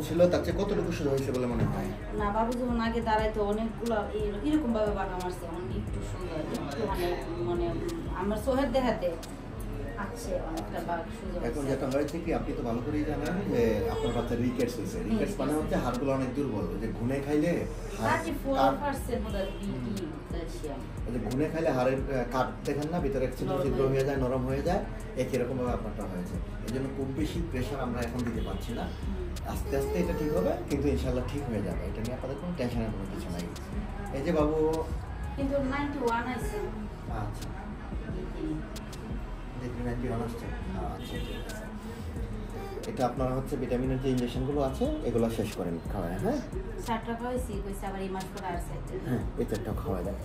ছিল তার চেয়ে কতটুকু সোজা হয়েছে বলে মনে হয়? না, বাবু যেমন আগে দাঁড়াইতো অনেকগুলো এরকম ভাবে বাঁকা মারছে, অনেক একটু সোজা, একটু মানে আমার সোহের দেখাতে আছে অনেকটা বাঘ সোজা। এখন যেটা হয়েছে কি, আপনি তো ভালো করেই জানেন যে আপনার বাচ্চা রিকেটস হয়েছে। রিকেটস মানে হচ্ছে হাড়গুলো অনেক দুর্বল, যে ঘুনে খাইলে ঘুনে খাইলে হাড়ের কাঠ দেখেন না, ভিতরে ছিদ্র ছিদ্র হয়ে যায়, নরম হয়ে যায়, একই রকম ভাবে আপনারটা হয়েছে। এই জন্য খুব বেশি প্রেশার আমরা এখন দিতে পারছি না। আস্তে আস্তে এটা ঠিক হবে, কিন্তু ইনশাল্লাহ ঠিক হয়ে যাবে। এটা নিয়ে আপনাদের কোনো টেনশনের কোনো কিছু নাই। এই যে বাবু কিন্তু 91 আছে। আচ্ছা, 91 আসছে। আচ্ছা, ঠিক আছে। এটা আপনার হচ্ছে ভিটামিনের যে ইনজেকশনগুলো আছে এগুলো শেষ করেন খাওয়ায়। হ্যাঁ, 60 টাকা হয়েছে, কইছে আবার এই মাস করে আর 60 টাকা। হ্যাঁ, এই চারটাও খাওয়া যায়।